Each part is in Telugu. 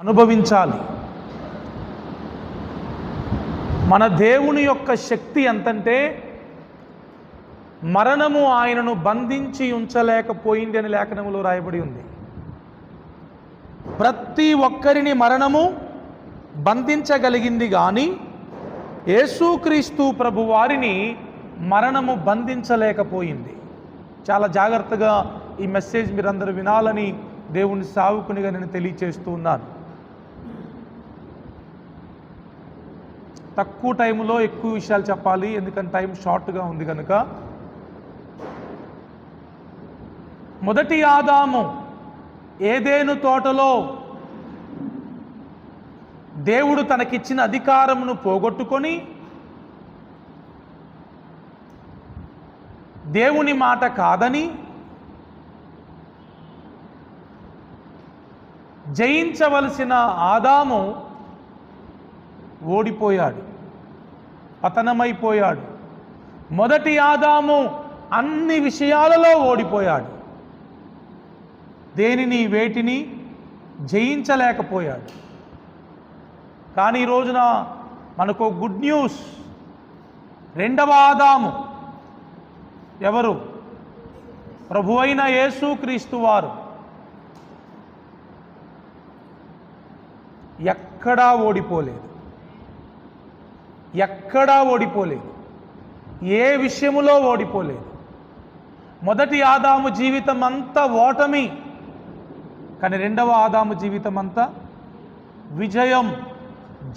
అనుభవించాలి. మన దేవుని యొక్క శక్తి ఎంతంటే మరణము ఆయనను బంధించి ఉంచలేకపోయింది అని లేఖనములో రాయబడి ఉంది. ప్రతి ఒక్కరిని మరణము బంధించగలిగింది కానీ యేసుక్రీస్తు ప్రభు వారిని మరణము బంధించలేకపోయింది. చాలా జాగ్రత్తగా ఈ మెసేజ్ మీరందరూ వినాలని దేవుని సావుకునిగా నేను తెలియచేస్తూ ఉన్నాను. తక్కువ టైంలో ఎక్కువ విషయాలు చెప్పాలి, ఎందుకంటే టైం షార్ట్గా ఉంది కనుక. మొదటి ఆదాము ఏదేను తోటలో దేవుడు తనకిచ్చిన అధికారమును పోగొట్టుకొని దేవుని మాట కాదని జయించవలసిన ఆదాము ఓడిపోయాడు, పతనమైపోయాడు. మొదటి ఆదాము అన్ని విషయాలలో ఓడిపోయాడు, దేనిని వేటిని జయించలేకపోయాడు. కానీ ఈ రోజున మనకు గుడ్ న్యూస్. రెండవ ఆదాము ఎవరు? ప్రభువైన యేసుక్రీస్తు వారు. ఎక్కడా ఓడిపోలేదు, ఎక్కడా ఓడిపోలేదు, ఏ విషయములో ఓడిపోలేదు. మొదటి ఆదాము జీవితం అంతా ఓటమి, కానీ రెండవ ఆదాము జీవితం అంతా విజయం,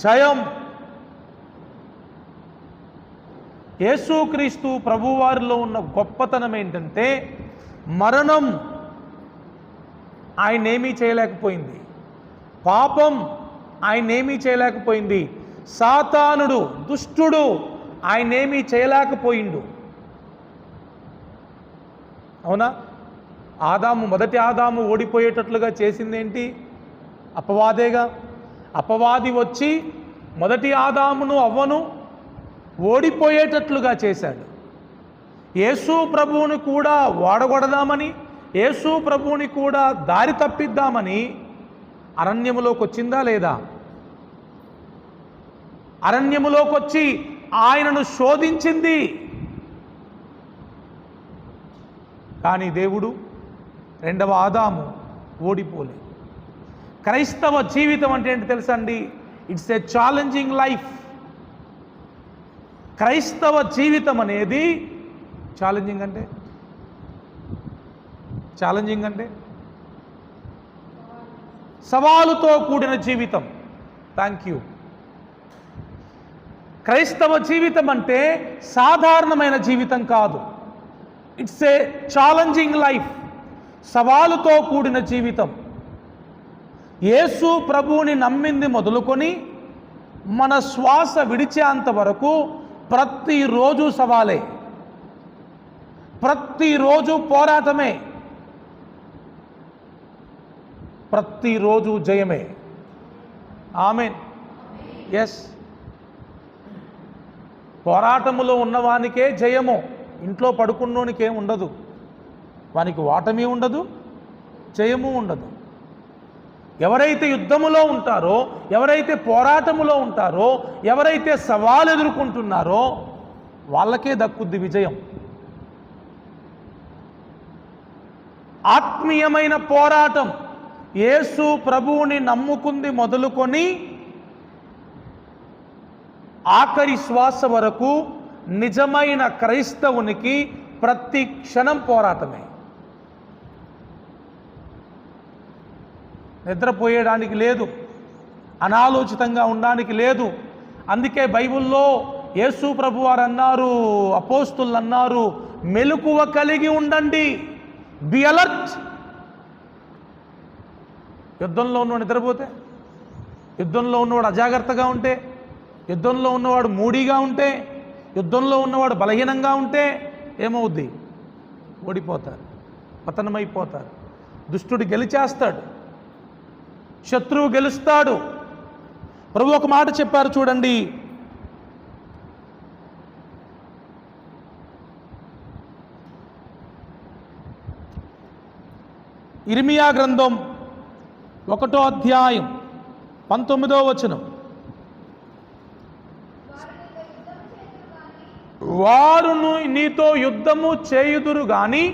జయం. యేసుక్రీస్తు ప్రభువారిలో ఉన్న గొప్పతనం ఏంటంటే మరణం ఆయనేమీ చేయలేకపోయింది, పాపం ఆయనేమీ చేయలేకపోయింది, సాతానుడు దుష్టుడు ఆయనేమీ చేయలేకపోయిండు. అవునా? ఆదాము, మొదటి ఆదాము ఓడిపోయేటట్లుగా చేసిందేంటి? అపవాదేగా. అపవాది వచ్చి మొదటి ఆదామును అవ్వను ఓడిపోయేటట్లుగా చేశాడు. యేసు ప్రభువుని కూడా వాడగొడదామని, యేసు ప్రభువుని కూడా దారి తప్పిద్దామని అరణ్యములోకి వచ్చిందా లేదా? అరణ్యములోకి వచ్చి ఆయనను శోధించింది. కానీ దేవుడు రెండవ ఆదాము ఓడిపోలేదు. క్రైస్తవ జీవితం అంటే ఏంటి తెలుసా అండి? It's a challenging life. క్రైస్తవ జీవితం అనేది ఛాలెంజింగ్ అంటే సవాలుతో కూడిన జీవితం. Thank you. క్రైస్తవ జీవితం అంటే సాధారణమైన జీవితం కాదు. ఇట్స్ ఏ ఛాలెంజింగ్ లైఫ్, సవాలుతో కూడిన జీవితం. యేసు ప్రభువుని నమ్మింది మొదలుకొని మన శ్వాస విడిచేంత వరకు ప్రతిరోజు సవాలే, ప్రతిరోజు పోరాటమే, ప్రతిరోజు జయమే. ఆమేన్. ఎస్, పోరాటములో ఉన్నవానికే జయము. ఇంట్లో పడుకున్నోనికి ఏం ఉండదు, వానికి ఓటమి ఉండదు, జయము ఉండదు. ఎవరైతే యుద్ధములో ఉంటారో, ఎవరైతే పోరాటములో ఉంటారో, ఎవరైతే సవాలు ఎదుర్కొంటున్నారో వాళ్ళకే దక్కుద్ది విజయం. ఆత్మీయమైన పోరాటం యేసు ప్రభువుని నమ్ముకుంది మొదలుకొని ఆఖరి శ్వాస వరకు నిజమైన క్రైస్తవునికి ప్రతి క్షణం పోరాటమే. నిద్రపోయేయడానికి లేదు, అనాలోచితంగా ఉండడానికి లేదు. అందుకే బైబిల్లో యేసు ప్రభువారు అన్నారు, అపోస్తులు అన్నారు, మెలకువ కలిగి ఉండండి, బి అలర్ట్. యుద్ధంలో ఉన్నవాడు నిద్రపోతే, యుద్ధంలో ఉన్నవాడు అజాగ్రత్తగా ఉంటే, యుద్ధంలో ఉన్నవాడు మూడీగా ఉంటే, యుద్ధంలో ఉన్నవాడు బలహీనంగా ఉంటే ఏమవుద్ది? ఓడిపోతారు, పతనమైపోతారు. దుష్టుడు గెలిచేస్తాడు, శత్రువు గెలుస్తాడు. ప్రభు ఒక మాట చెప్పారు చూడండి, ఇర్మియా గ్రంథం 1వ అధ్యాయం 19వ వచనం, వారు నీతో యుద్ధము చేయుదురు గాని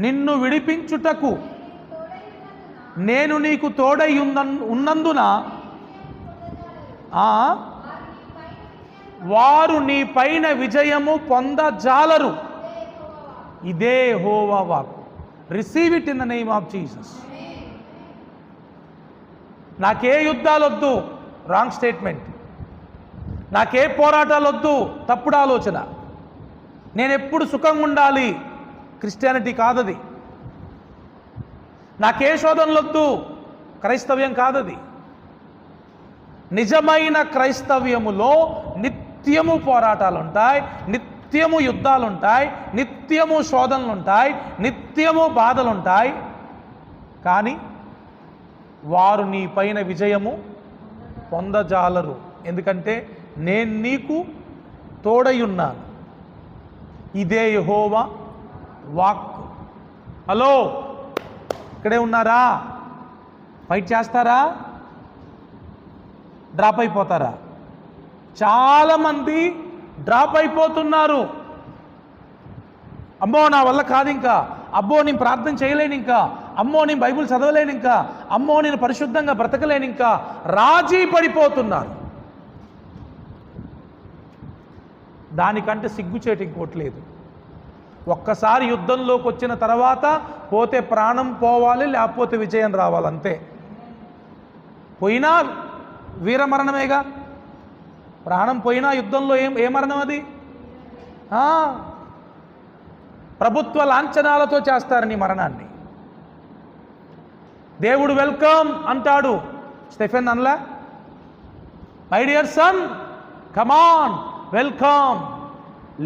నిన్ను విడిపించుటకు నేను నీకు తోడై ఉన్నందున వారు నీ పైన విజయము పొందజాలరు. ఇదే యెహోవా వాక్కు. Receive it in the name of Jesus. నాకే యుద్ధాలు వద్దు, రాంగ్ స్టేట్మెంట్. నాకే పోరాటాలు వద్దు, తప్పుడు ఆలోచన. నేను ఎప్పుడు సుఖంగా ఉండాలి, క్రిస్టియానిటీ కాదది. నాకే శోధనలు వద్దు, క్రైస్తవ్యం కాదది. నిజమైన క్రైస్తవ్యములో నిత్యము పోరాటాలు ఉంటాయి, నిత్యము యుద్ధాలు ఉంటాయి, నిత్యము శోధనలు ఉంటాయి, నిత్యము బాధలు ఉంటాయి. కానీ వారు నీ పైన విజయము పొందజాలరు. ఎందుకంటే నేను నీకు తోడయున్నాను. ఇదే యెహోవా వాక్కు. హలో, ఇక్కడే ఉన్నారా? ఫైట్ చేస్తారా? డ్రాప్ అయిపోతారా? చాలామంది డ్రాప్ అయిపోతున్నారు. అమ్మో నా వల్ల కాదు ఇంకా, అబ్బో నేను ప్రార్థన చేయలేను ఇంకా, అమ్మో నేను బైబిల్ చదవలేను ఇంకా, అమ్మో నేను పరిశుద్ధంగా బ్రతకలేను ఇంకా, రాజీ పడిపోతున్నారు. దానికంటే సిగ్గుచేటు ఇంకోట్లేదు. ఒక్కసారి యుద్ధంలోకి వచ్చిన తర్వాత పోతే ప్రాణం పోవాలి, లేకపోతే విజయం రావాలంతే. పోయినా వీరమరణమేగా. ప్రాణం పోయినా యుద్ధంలో ఏ మరణం అది? ప్రభుత్వ లాంఛనాలతో చేస్తారు నీ మరణాన్ని. దేవుడు వెల్కమ్ అంటాడు. స్టెఫెన్ అనలా? My dear son come on welcome.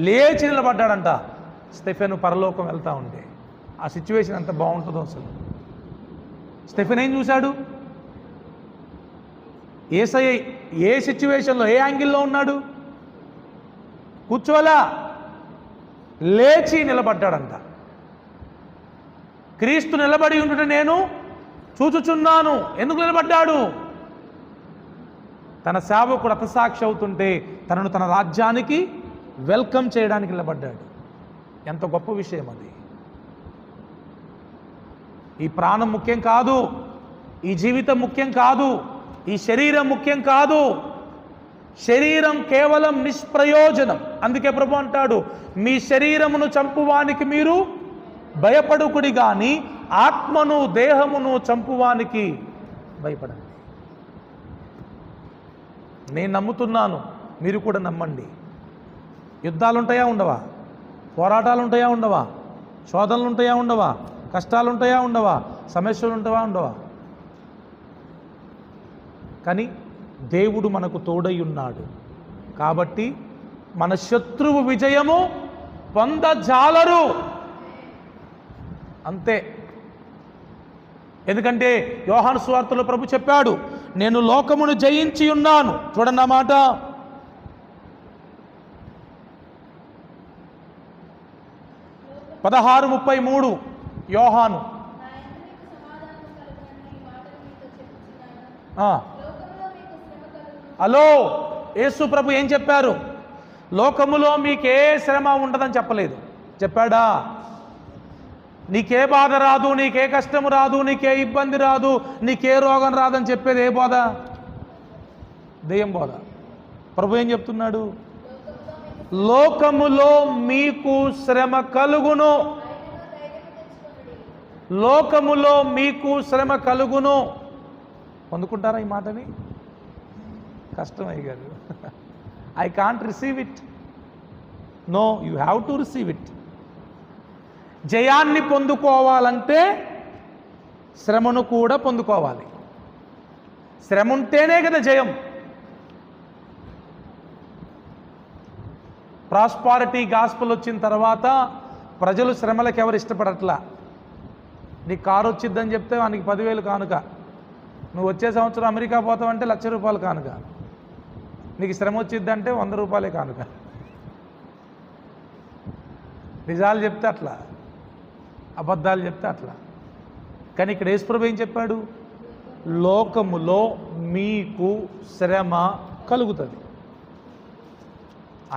లేచి నిలబడ్డాడంట. స్టెఫెన్ పరలోకం వెళ్తా ఉంటే ఆ సిచ్యువేషన్ ఎంత బాగుంటుందో అసలు. స్టెఫెన్ ఏం చూశాడు? యేసయ్య ఏ సిచ్యువేషన్లో, ఏ యాంగిల్లో ఉన్నాడు? కూర్చోలా, లేచి నిలబడ్డాడంట. క్రీస్తు నిలబడి ఉంటుంటే నేను చూచుచున్నాను. ఎందుకు నిలబడ్డాడు? తన సేవకుడు హతసాక్షి అవుతుంటే తనను తన రాజ్యానికి వెల్కమ్ చేయడానికి నిలబడ్డాడు. ఎంత గొప్ప విషయం అది. ఈ ప్రాణం ముఖ్యం కాదు, ఈ జీవితం ముఖ్యం కాదు, ఈ శరీరం ముఖ్యం కాదు. శరీరం కేవలం నిష్ప్రయోజనం. అందుకే ప్రభు అంటాడు, మీ శరీరమును చంపువానికి మీరు భయపడుకుడి గాని ఆత్మను దేహమును చంపువానికి భయపడండి. నేను నమ్ముతున్నాను, మీరు కూడా నమ్మండి. యుద్ధాలు ఉంటాయా ఉండవా? పోరాటాలు ఉంటాయా ఉండవా? శోధనలు ఉంటాయా ఉండవా? కష్టాలు ఉంటాయా ఉండవా? సమస్యలు ఉంటావా ఉండవా? కానీ దేవుడు మనకు తోడై ఉన్నాడు కాబట్టి మన శత్రువు విజయము పొందజాలరు. అంతే. ఎందుకంటే యోహాను సువార్తలో ప్రభు చెప్పాడు, నేను లోకమును జయించి ఉన్నాను. చూడండి ఆ మాట. పదహారు 33 యోహాను. హలో, యేసు ప్రభు ఏం చెప్పారు? లోకములో మీకే శ్రమ ఉండదని చెప్పలేదు. చెప్పాడా? నీకే బాధ రాదు, నీకే కష్టము రాదు, నీకే ఇబ్బంది రాదు, నీకే రోగం రాదని చెప్పేది ఏ బోధ? దెయ్యం బోధ. ప్రభు ఏం చెప్తున్నాడు? లోకములో మీకు శ్రమ కలుగును, లోకములో మీకు శ్రమ కలుగును. పొందుకుంటారా ఈ మాటని? కష్టం అయ్యారు. I can't receive it. No, you have to receive it. జయాన్ని పొందుకోవాలంటే శ్రమను కూడా పొందుకోవాలి. శ్రమ ఉంటేనే కదా జయం. ప్రాస్పారిటీ గాస్పల్ వచ్చిన తర్వాత ప్రజలు శ్రమలకు ఎవరు ఇష్టపడట్లా. నీకు కారు వచ్చిద్దని చెప్తే వానికి 10,000 కానుక, నువ్వు వచ్చే సంవత్సరం అమెరికా పోతావంటే ₹1,00,000 కానుక, నీకు శ్రమ వచ్చిద్దంటే ₹100 కానుక. నిజాలు చెప్తే అట్లా, అబద్ధాలు చెప్తే అట్లా. కానీ ఇక్కడ యేసుప్రభు ఏం చెప్పాడు? లోకములో మీకు శ్రమ కలుగుతుంది.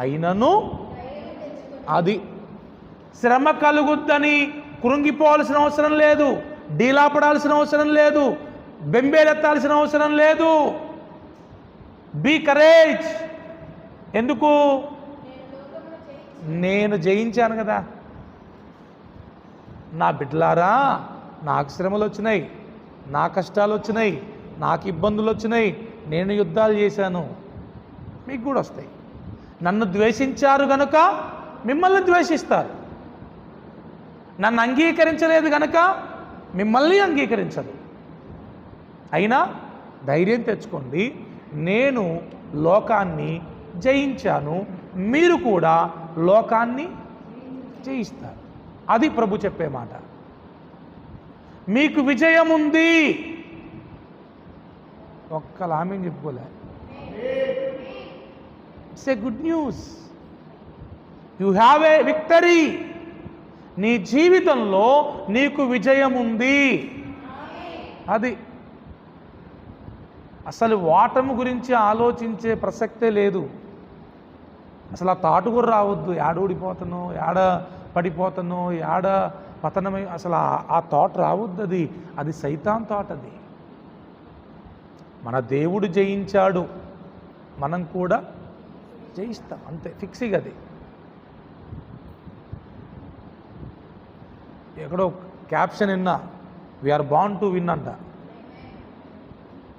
అయినను అది శ్రమ కలుగుద్దని కృంగిపోవాల్సిన అవసరం లేదు, డీలాపడాల్సిన అవసరం లేదు, బెంబేలెత్తాల్సిన అవసరం లేదు. Be courage. ఎందుకు? నేను జయించాను కదా. నా బిడ్డలారా, నాకు శ్రమలు వచ్చినాయి, నా కష్టాలు వచ్చినాయి, నాకు ఇబ్బందులు వచ్చినాయి, నేను యుద్ధాలు చేశాను, మీకు కూడా వస్తాయి. నన్ను ద్వేషించారు గనుక మిమ్మల్ని ద్వేషిస్తారు, నన్ను అంగీకరించలేదు గనుక మిమ్మల్ని అంగీకరించరు. అయినా ధైర్యం తెచ్చుకోండి, నేను లోకాన్ని జయించాను, మీరు కూడా లోకాన్ని జయిస్తారు. అది ప్రభు చెప్పే మాట. మీకు విజయం ఉంది. ఒక్కలు ఆమె చెప్పుకోలే. It's a good news. You have a victory. నీ జీవితంలో నీకు విజయం ఉంది. అది అసలు ఓటమి గురించి ఆలోచించే ప్రసక్తే లేదు. అసలు ఆ తాటు కూడా రావద్దు. ఏడ ఊడిపోతానో, ఏడ పడిపోతానో, ఏడ పతనమై, అసలు ఆ థాట్ రావద్దు. అది సైతాన్ థాట్. అది మన దేవుడు జయించాడు, మనం కూడా జయిస్తాం, అంతే. ఫిక్సింగ్ అది. ఎక్కడో క్యాప్షన్ విన్నా, వీఆర్ బార్న్ టు విన్ అంట.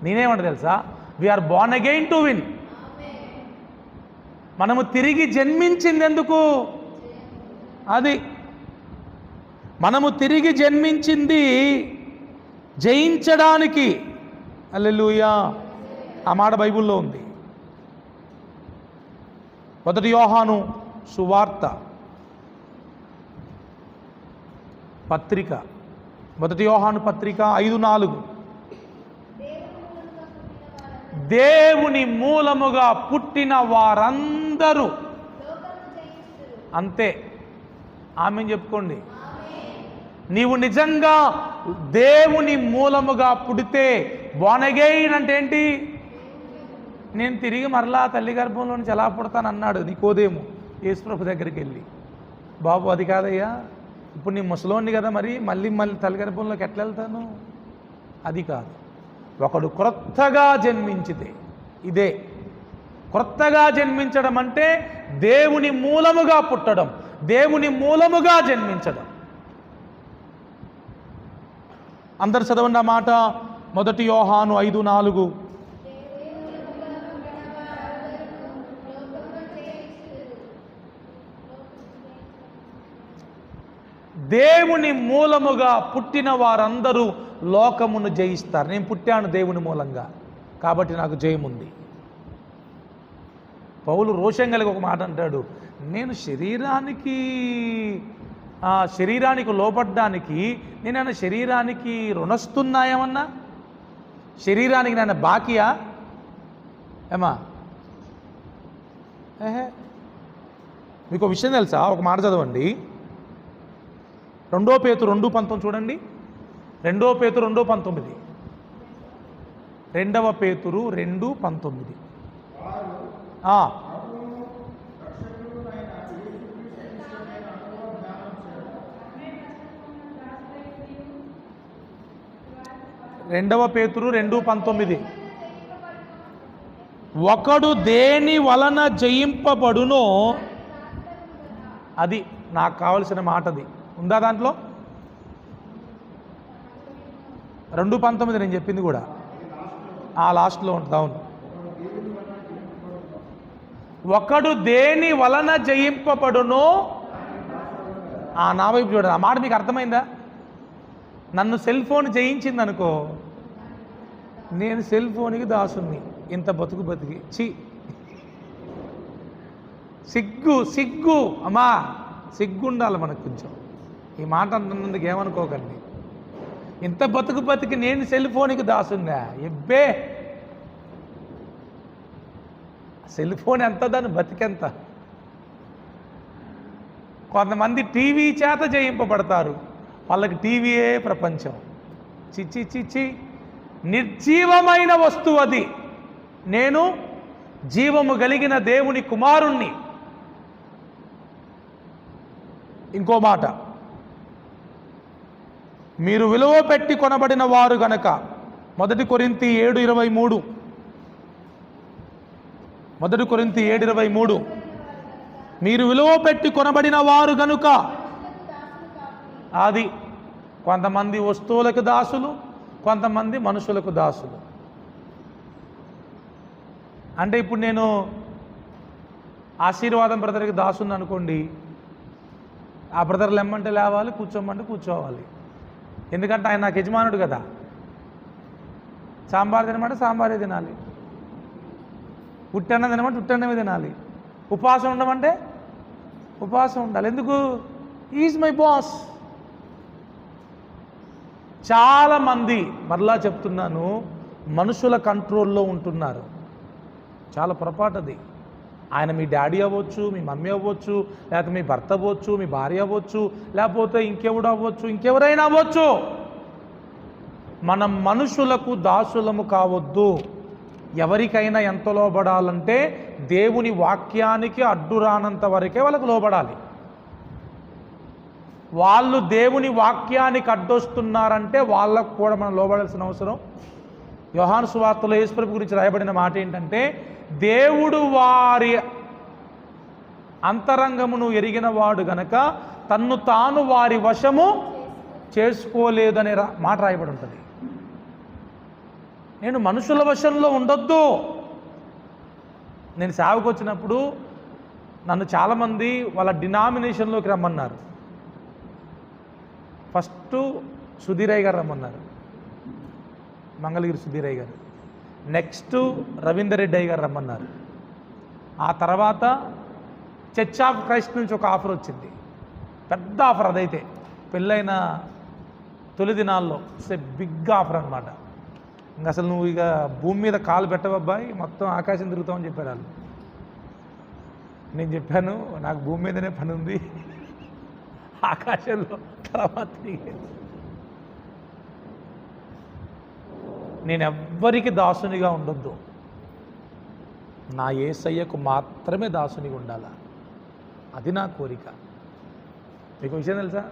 నేనేమంట తెలుసా? We are born again to win. మనము తిరిగి జన్మించింది ఎందుకు? అది మనము తిరిగి జన్మించింది జయించడానికి. హల్లెలూయా. ఆ మాట బైబిల్లో ఉంది. 1 యోహాను సువార్త పత్రిక, 1 యోహాను పత్రిక 5:4. దేవుని మూలముగా పుట్టిన వారందరూ, అంతే. ఆమేన్ చెప్పుకోండి. నీవు నిజంగా దేవుని మూలముగా పుడితే, బోర్న్ అగైన్ అంటే ఏంటి? నేను తిరిగి మరలా తల్లి గర్భంలో నుంచి ఎలా పుడతాను అన్నాడు నికోదేము యేసుప్రభు దగ్గరికి వెళ్ళి. బాబు అది కాదయ్యా, ఇప్పుడు నీ ముసలోని కదా, మరి మళ్ళీ తల్లి గర్భంలోకి ఎట్లా వెళ్తాను? అది కాదు. ఒకడు క్రొత్తగా జన్మించితే, ఇదే క్రొత్తగా జన్మించడం అంటే దేవుని మూలముగా పుట్టడం, దేవుని మూలముగా జన్మించడం. అందరు చదవండి ఆ మాట. 1 యోహాను 5:4. దేవుని మూలముగా పుట్టిన వారందరూ లోకమును జయిస్తారు. నేను పుట్టాను దేవుని మూలంగా, కాబట్టి నాకు జయం ఉంది. పౌలు రోషం కలిగి ఒక మాట అంటాడు, నేను శరీరానికి లోపడ్డానికి నేనైనా శరీరానికి రుణస్తున్నాయేమన్నా? శరీరానికి నేను బాకియా ఏమా? మీకు విషయం తెలుసా? ఒక మాట చదవండి. 2 పేతురు 2:19 చూడండి. 2 పేతురు 2:19. 2 పేతురు 2:19. రెండవ పేతురు 2:19. ఒకడు దేని వలన జయింపబడునో, అది నాకు కావలసిన మాటది. ఉందా దాంట్లో? 2:19 నేను చెప్పింది కూడా లాస్ట్లో ఉంటుంది. అవును. ఒకడు దేని వలన జయింపబడునో, నా వైపు చూడండి. ఆ మాట మీకు అర్థమైందా? నన్ను సెల్ ఫోన్ జయించింది అనుకో, నేను సెల్ ఫోన్కి దాసుని. ఇంత బతికి సిగ్గు అమ్మా, సిగ్గు ఉండాలి మనకు కొంచెం. ఈ మాట అన్నందుకు ఏమనుకోకండి. ఇంత బతికి నేను సెల్ ఫోన్కి దాసున్నా. ఎబ్బే, సెల్ ఫోన్ ఎంత, దాని బతికెంత. కొంతమంది టీవీ చేత జయింపబడతారు, వాళ్ళకి టీవీయే ప్రపంచం. చిచ్చి నిర్జీవమైన వస్తువు అది. నేను జీవము కలిగిన దేవుని కుమారుణ్ణి. ఇంకో మాట, మీరు విలువ పెట్టి కొనబడిన వారు గనక, 1 కొరింథీ 7:23, 1 కొరింథీ 7:23, మీరు విలువ పెట్టి కొనబడిన వారు గనుక. అది కొంతమంది వస్తువులకు దాసులు, కొంతమంది మనుషులకు దాసులు. అంటే ఇప్పుడు నేను ఆశీర్వాదం బ్రదర్కి దాసుని అనుకోండి, ఆ బ్రదర్ లెమ్మంటే లేవాలి, కూర్చోమంటే కూర్చోవాలి. ఎందుకంటే ఆయన నాకు యజమానుడు కదా. సాంబార్ తినమంటే సాంబారే తినాలి, ఉట్టన్నం తినమంటే ఉట్టన్నమే తినాలి, ఉపవాసం ఉండమంటే ఉపవాసం ఉండాలి. ఎందుకు? Is my boss. చాలామంది, మరలా చెప్తున్నాను, మనుషుల కంట్రోల్లో ఉంటున్నారు. చాలా పొరపాటు అది. ఆయన మీ డాడీ అవ్వచ్చు, మీ మమ్మీ అవ్వచ్చు, లేకపోతే మీ భర్త అవ్వచ్చు, మీ భార్య అవ్వచ్చు, లేకపోతే ఇంకెవడు అవ్వచ్చు, ఇంకెవరైనా అవ్వచ్చు. మనం మనుషులకు దాసులము కావద్దు. ఎవరికైనా ఎంత లోబడాలంటే దేవుని వాక్యానికి అడ్డు రానంత వరకే వాళ్ళకు లోబడాలి. వాళ్ళు దేవుని వాక్యానికి అడ్డొస్తున్నారంటే వాళ్ళకు కూడా మనం లోబడాల్సిన అవసరం. యోహాను సువార్తలో యేసుప్రభు గురించి రాయబడిన మాట ఏంటంటే, దేవుడు వారి అంతరంగమును ఎరిగిన వాడు గనక తన్ను తాను వారి వశము చేసుకోలేదనే మాట రాయబడి ఉంటుంది. నేను మనుషుల వశంలో ఉండొద్దు. నేను సేవకు వచ్చినప్పుడు నన్ను చాలామంది వాళ్ళ డినామినేషన్లోకి రమ్మన్నారు. ఫస్ట్ సుధీరయ్య గారు రమ్మన్నారు, మంగళగిరి సుధీరయ్య గారు. నెక్స్ట్ రవీందర్ రెడ్డి అయ్య గారు రమ్మన్నారు. ఆ తర్వాత చర్చ్ ఆఫ్ క్రైస్ట్ నుంచి ఒక ఆఫర్ వచ్చింది, పెద్ద ఆఫర్. అదైతే పెళ్ళైన తొలి దినాల్లో బిగ్ ఆఫర్ అనమాట. ఇంకా అసలు నువ్వు ఇక భూమి మీద కాలు పెట్టవబ్బాయి, మొత్తం ఆకాశం తిరుగుతామని చెప్పారు వాళ్ళు. నేను చెప్పాను, నాకు భూమి మీదనే పని ఉంది, ఆకాశంలో తర్వాత నేను ఎవ్వరికి దాసునిగా ఉండొద్దు. నా యేసయ్యకు మాత్రమే దాసునిగా ఉండాలా, అది నా కోరిక. మీకు విషయం తెలుసా,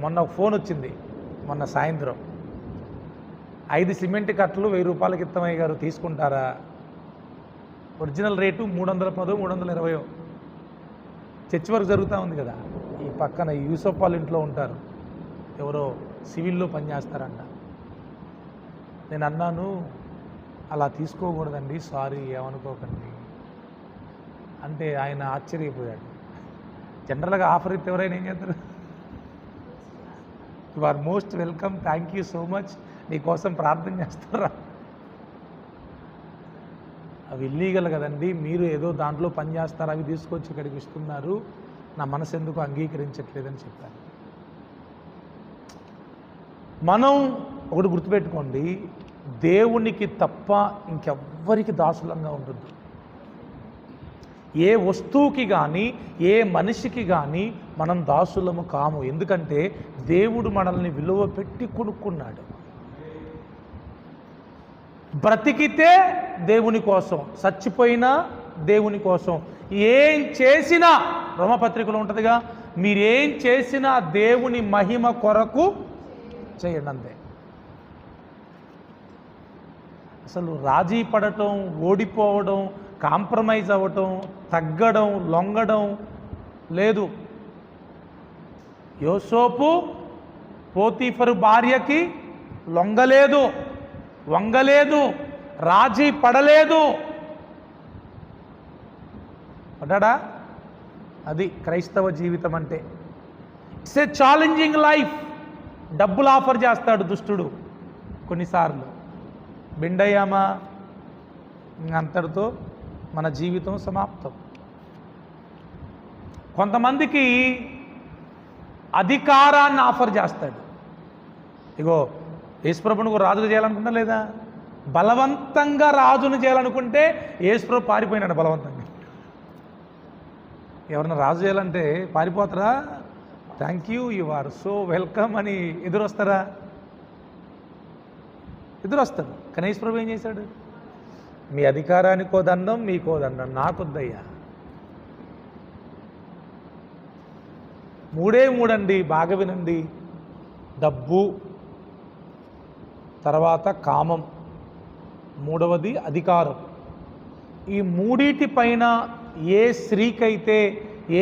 మొన్న ఫోన్ వచ్చింది, మొన్న సాయంత్రం, 5 సిమెంట్ కట్టలు 1000 రూపాయలకి ఇత్తమయ్య గారు తీసుకుంటారా? Original rate 310, 320. చర్చ్ వర్క్ జరుగుతూ ఉంది కదా, ఈ పక్కన యూసఫ్ వాళ్ళ ఇంట్లో ఉంటారు, ఎవరో సివిల్లో పనిచేస్తారంట. నేను అన్నాను, అలా తీసుకోకూడదండి, సారీ ఏమనుకోకండి అంటే ఆయన ఆశ్చర్యపోయాడు. జనరల్గా ఆఫర్ ఇస్తే ఎవరైనా ఏం చేస్తారు? You are most welcome, thank you so much, నీకోసం ప్రార్థన చేస్తారా? అవి ఇల్లీగల్ కదండి, మీరు ఏదో దాంట్లో పని చేస్తారు, అవి తీసుకొచ్చి ఇక్కడికి ఇస్తున్నారు, నా మనసు ఎందుకు అంగీకరించట్లేదని చెప్పాను. మనం ఒకటి గుర్తుపెట్టుకోండి, దేవునికి తప్ప ఇంకెవ్వరికి దాసులంగా ఉండొద్దు. ఏ వస్తువుకి కానీ ఏ మనిషికి కానీ మనం దాసులము కాము. ఎందుకంటే దేవుడు మనల్ని విలువ పెట్టి కొనుక్కున్నాడు. బ్రతికితే దేవుని కోసం, చచ్చిపోయినా దేవుని కోసం. ఏం చేసినా, రోమపత్రికలో ఉంటుందిగా, మీరేం చేసినా దేవుని మహిమ కొరకు చేయండి, అంతే. అసలు రాజీ పడటం, ఓడిపోవడం, కాంప్రమైజ్ అవ్వటం, తగ్గడం, లొంగడం లేదు. యోసేపు పోతీఫరు భార్యకి లొంగలేదు, వంగలేదు, రాజీ పడలేదు. పడ్డా? అది క్రైస్తవ జీవితం అంటే. It's a challenging life. డబ్బులు ఆఫర్ చేస్తాడు దుష్టుడు కొన్నిసార్లు. బిండయ్యామా, అంతటితో మన జీవితం సమాప్తం. కొంతమందికి అధికారాన్ని ఆఫర్ చేస్తాడు. ఇగో యేసుప్రభుని రాజుగా చేయాలనుకుంటా లేదా? బలవంతంగా రాజును చేయాలనుకుంటే యేసుప్రభు పారిపోయినాడు బలవంతంగా. ఎవరన్నా రాజు చేయాలంటే పారిపోతారా? Thank you, you are so welcome అని ఎదురొస్తారా? ఇద్దరు వస్తారు. కానీ యేసు ప్రభు ఏం చేశాడు? మీ అధికారానికో దండం, మీకో దండం, నాకొద్దయ్యా. 3 అండి, బాగా వినండి. డబ్బు, తర్వాత కామం, 3వది అధికారం. ఈ మూడిటి పైన ఏ స్త్రీకైతే,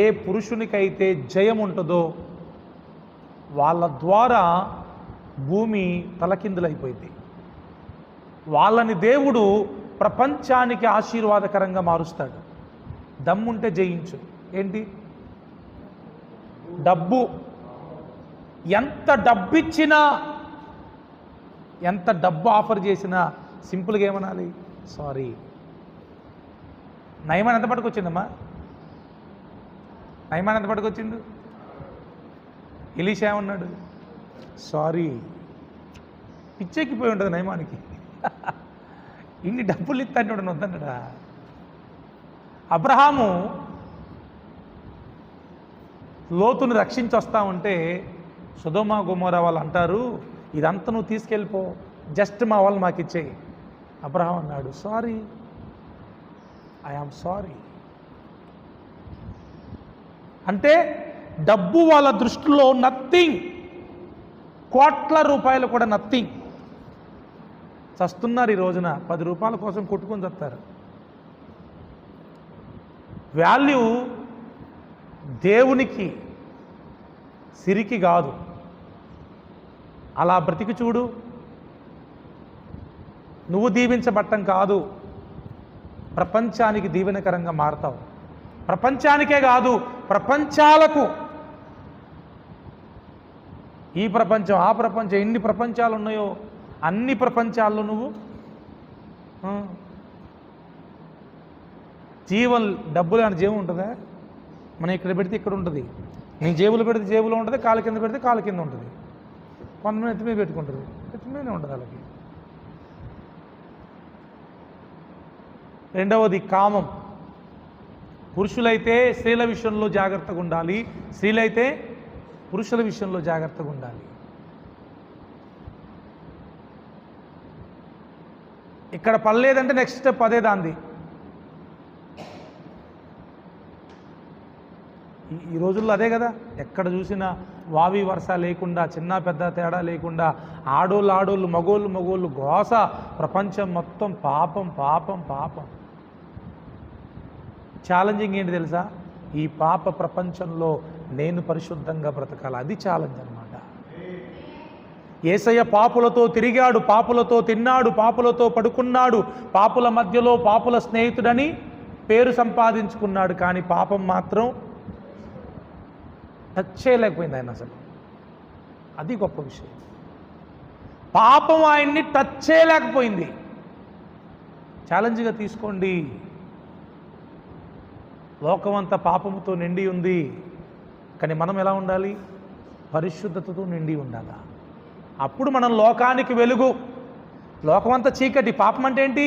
ఏ పురుషునికైతే జయం ఉంటుందో వాళ్ళ ద్వారా భూమి తలకిందులైపోయింది. వాళ్ళని దేవుడు ప్రపంచానికి ఆశీర్వాదకరంగా మారుస్తాడు. దమ్ముంటే జయించు. ఏంటి? డబ్బు. ఎంత డబ్బిచ్చినా, ఎంత డబ్బు ఆఫర్ చేసినా సింపుల్గా ఏమనాలి? సారీ. నయమాన్ ఎంత పట్టుకొచ్చిందమ్మా? నయమాన్ ఎంత పట్టుకొచ్చిండు? ఎలీషా ఏమన్నాడు? సారీ. పిచ్చెక్కిపోయి ఉంటుంది నయమానికి. ఇన్ని డబ్బులు ఇస్తాంటే వద్దన్నాడా? అబ్రహాము లోతుని రక్షించి వస్తా ఉంటే సొదొమ గొమొర్రా వాళ్ళు అంటారు, ఇదంతా నువ్వు తీసుకెళ్ళిపో, జస్ట్ మా వాళ్ళు మాకు ఇచ్చేయి. అబ్రహాం అన్నాడు, సారీ, ఐ ఆమ్ సారీ. అంటే డబ్బు వాళ్ళ దృష్టిలో నథింగ్, కోట్ల రూపాయలు కూడా నథింగ్. చస్తున్నారు ఈ రోజున, 10 రూపాయల కోసం కొట్టుకొని చస్తారు. వాల్యూ దేవునికి, సిరికి కాదు. అలా బ్రతికి చూడు, నువ్వు దీవించబట్టం కాదు, ప్రపంచానికి దీవెనకరంగా మారతావు. ప్రపంచానికే కాదు, ప్రపంచాలకు. ఈ ప్రపంచం, ఆ ప్రపంచం, ఎన్ని ప్రపంచాలు ఉన్నాయో అన్ని ప్రపంచాల్లో నువ్వు జీవం. డబ్బులు అని జీవం ఉంటుందా? మనం ఇక్కడ పెడితే ఇక్కడ ఉంటుంది, నీ జేబులు పెడితే జేబులో ఉంటుంది, కాలు కింద పెడితే కాలు కింద ఉంటుంది. కొంతమంది ఎత్తి మీద పెట్టుకుంటారు, ఎత్తి మీదనే ఉంటుంది వాళ్ళకి. రెండవది కామం. పురుషులైతే స్త్రీల విషయంలో జాగ్రత్తగా ఉండాలి, స్త్రీలైతే పురుషుల విషయంలో జాగ్రత్తగా ఉండాలి. ఇక్కడ పర్లేదంటే నెక్స్ట్ స్టెప్ అదే దాంది. ఈ రోజుల్లో అదే కదా, ఎక్కడ చూసినా వావి వరుస లేకుండా, చిన్న పెద్ద తేడా లేకుండా, ఆడోళ్ళు మగోళ్ళు గోస. ప్రపంచం మొత్తం పాపం పాపం పాపం. ఛాలెంజింగ్ ఏంటి తెలుసా? ఈ పాప ప్రపంచంలో నేను పరిశుద్ధంగా బ్రతకాలి, అది ఛాలెంజ్ అన్నమాట. యేసయ్య పాపులతో తిరిగాడు, పాపులతో తిన్నాడు, పాపులతో పడుకున్నాడు, పాపుల మధ్యలో పాపుల స్నేహితుడని పేరు సంపాదించుకున్నాడు. కానీ పాపం మాత్రం టచ్ చేయలేకపోయింది ఆయన అసలు. అది గొప్ప విషయం. పాపం ఆయన్ని టచ్ చేయలేకపోయింది. ఛాలెంజ్గా తీసుకోండి. లోకమంతా పాపముతో నిండి ఉంది, కానీ మనం ఎలా ఉండాలి? పరిశుద్ధతతో నిండి ఉండాలా. అప్పుడు మనం లోకానికి వెలుగు. లోకమంతా చీకటి, పాపం అంటే ఏంటి?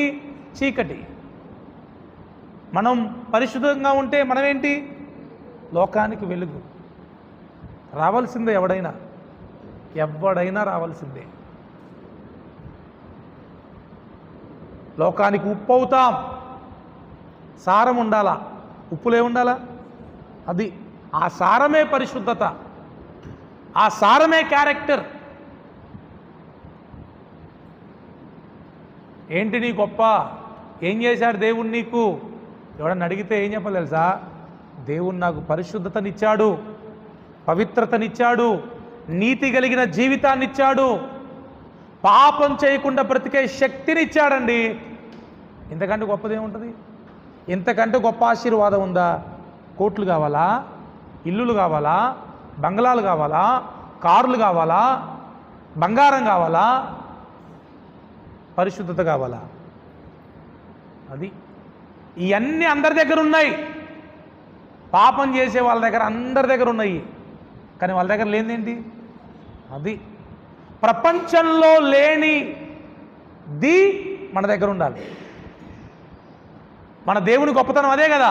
చీకటి. మనం పరిశుద్ధంగా ఉంటే మనమేంటి? లోకానికి వెలుగు. రావాల్సిందే, ఎవడైనా రావాల్సిందే. లోకానికి ఉప్పు అవుతాం, సారం ఉండాలా. ఉప్పులే ఉండాలా? అది ఆ సారమే పరిశుద్ధత, ఆ సారమే క్యారెక్టర్. ఏంటి నీ గొప్ప? ఏం చేశాడు దేవుడు నీకు? ఎవడన్నా అడిగితే ఏం చెప్పాలి తెలుసా? దేవుడు నాకు పరిశుద్ధతనిచ్చాడు, పవిత్రతనిచ్చాడు, నీతి కలిగిన జీవితాన్నిచ్చాడు, పాపం చేయకుండా బ్రతికే శక్తినిచ్చాడండి. ఇంతకంటే గొప్పదేముంటుంది? ఇంతకంటే గొప్ప ఆశీర్వాదం ఉందా? కోట్లు కావాలా? ఇల్లులు కావాలా? బంగ్లాలు కావాలా? కార్లు కావాలా? బంగారం కావాలా? పరిశుద్ధత కావాలా? అది ఇవన్నీ అందరి దగ్గర ఉన్నాయి. పాపం చేసే వాళ్ళ దగ్గర, అందరి దగ్గర ఉన్నాయి. కానీ వాళ్ళ దగ్గర లేనిదేంటి? అది ప్రపంచంలో లేనిది మన దగ్గర ఉండాలి. మన దేవుని గొప్పతనం అదే కదా.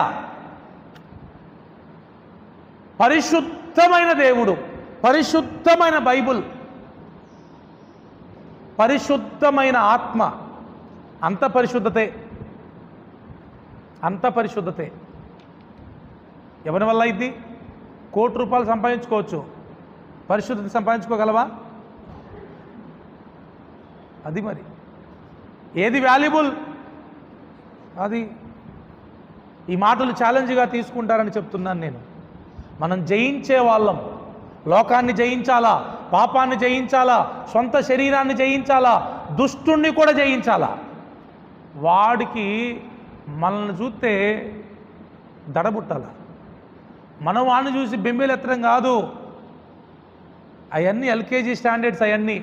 పరిశుద్ధమైన దేవుడు, పరిశుద్ధమైన బైబుల్. పరిశుద్ధమైన ఆత్మ. అంత పరిశుద్ధతే, అంత పరిశుద్ధతే. ఎవరి వల్ల ఇది? ₹1,00,00,000 సంపాదించుకోవచ్చు, పరిశుద్ధత సంపాదించుకోగలవా? అది మరి ఏది వాల్యుబుల్ అది. ఈ మాటలు ఛాలెంజ్గా తీసుకుంటారని చెప్తున్నాను నేను. మనం జయించే వాళ్ళం. లోకాన్ని జయించాలా, పాపాన్ని జయించాలా, సొంత శరీరాన్ని జయించాలా, దుష్టుణ్ణి కూడా జయించాలా. వాడికి మనల్ని చూస్తే దడబుట్టాల. మనం వాడిని చూసి బెంబేలెత్తడం కాదు. అవన్నీ ఎల్కేజీ స్టాండర్డ్స్. అవన్నీ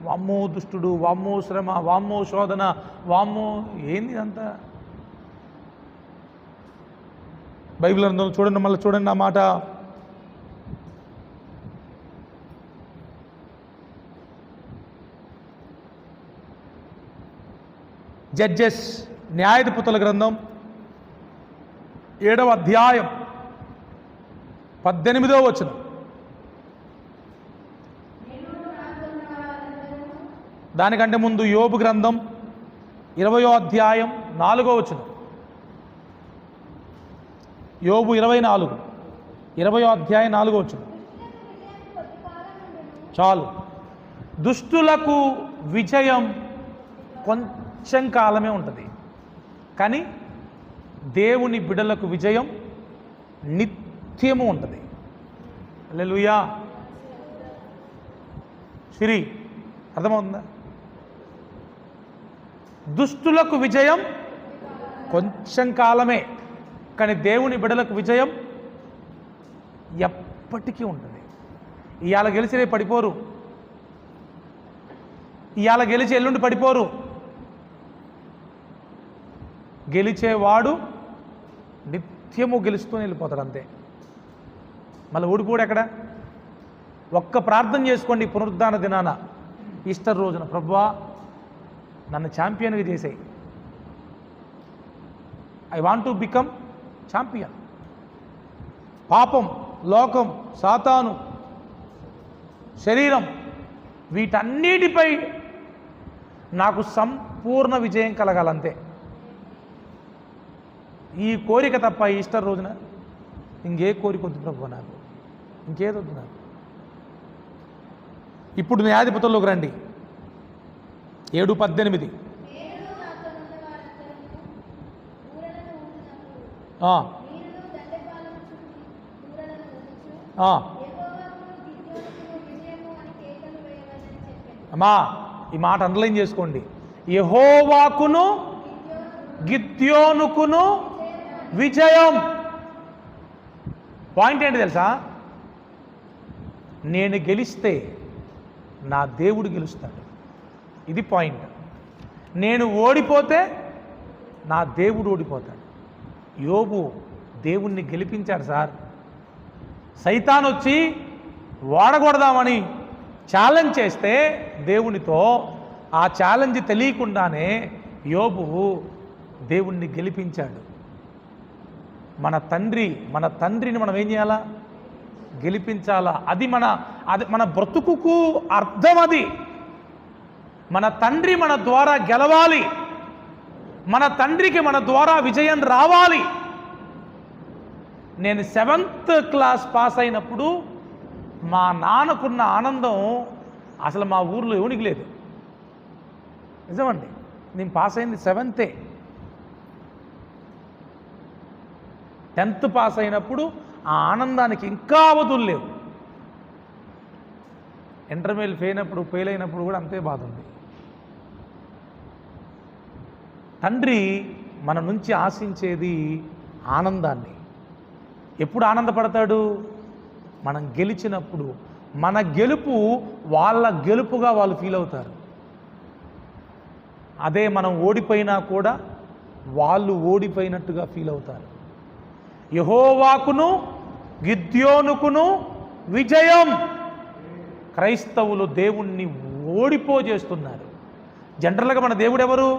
వామ్మో దుష్టుడు, వామ్మో శ్రమ, వామ్మో శోధన, వామ్మో ఏంది అంతా. బైబిల్ గ్రంథంలో చూడండి, మళ్ళీ చూడండి ఆ మాట. జడ్జెస్, న్యాయాధిపతుల గ్రంథం 7వ అధ్యాయం 18వ వచనం. దానికంటే ముందు యోబు గ్రంథం 20వ అధ్యాయం 4వ వచనం. యోబు 24, 20వ అధ్యాయం 4వ వచనం. చాలు. దుష్టులకు విజయం కొంచెం కాలమే ఉంటుంది, కానీ దేవుని బిడ్డలకు విజయం నిత్యము ఉంటుంది. హల్లెలూయా. శ్రీ అర్థమవుతుందా? దుష్టులకు విజయం కొంచెం కాలమే, కానీ దేవుని బిడ్డలకు విజయం ఎప్పటికీ ఉంటుంది. ఇవాళ గెలిచి రేపు పడిపోరు, ఇవాళ గెలిచి ఎల్లుండి పడిపోరు. గెలిచేవాడు నిత్యము గెలుస్తూ వెళ్ళిపోతాడు అంతే. మళ్ళీ ఓడిపోడు ఎక్కడ? ఒక్క ప్రార్థన చేసుకోండి పునరుద్ధాన దినాన, ఈస్టర్ రోజున, ప్రభువా నన్ను ఛాంపియన్గా చేసేయి. I want to become champion. పాపం, లోకం, సాతాను, శరీరం, వీటన్నిటిపై నాకు సంపూర్ణ విజయం కలగాలంతే. ఈ కోరిక తప్ప ఈస్టర్ రోజున ఇంకే కోరిక వద్దు ప్రభు, నాకు ఇంకేదొద్దు నాకు. ఇప్పుడు న్యాయాధిపతుల్లోకి రండి. 7:18. అమ్మా ఈ మాట అండర్లైన్ చేసుకోండి. యెహోవాకును గిద్యోనుకును విజయం. పాయింట్ ఏంటి తెలుసా? నేను గెలిస్తే నా దేవుడు గెలుస్తాడు. ఇది పాయింట్. నేను ఓడిపోతే నా దేవుడు ఓడిపోతాడు. యోబు దేవుణ్ణి గెలిపించాడు సార్. సైతాన్ వచ్చి వాడగొడదామని ఛాలెంజ్ చేస్తే దేవునితో, ఆ ఛాలెంజ్ తెలియకుండానే యోబు దేవుణ్ణి గెలిపించాడు. మన తండ్రిని మనం ఏం చేయాలా? గెలిపించాలా. అది మన బ్రతుకుకు అర్థం. అది మన తండ్రి మన ద్వారా గెలవాలి, మన తండ్రికి మన ద్వారా విజయం రావాలి. నేను 7th క్లాస్ పాస్ అయినప్పుడు మా నాన్నకున్న ఆనందం అసలు మా ఊర్లో ఎవనికి లేదు. నిజమండి, నేను పాస్ అయింది 7th. 10th పాస్ అయినప్పుడు ఆ ఆనందానికి ఇంకా అవధులు లేవు. ఇంటర్మీడియట్ ఫెయిల్ అయినప్పుడు కూడా అంతే బాధ ఉంది. తండ్రి మన నుంచి ఆశించేది ఆనందాన్ని. ఎప్పుడు ఆనందపడతాడు? మనం గెలిచినప్పుడు. మన గెలుపు వాళ్ళ గెలుపుగా వాళ్ళు ఫీల్ అవుతారు. అదే మనం ఓడిపోయినా కూడా వాళ్ళు ఓడిపోయినట్టుగా ఫీల్ అవుతారు. యెహోవాకును గిద్యోనుకును విజయం. క్రైస్తవులు దేవుణ్ణి ఓడిపోజేస్తున్నారు. జనరల్గా మన దేవుడు ఎవరు?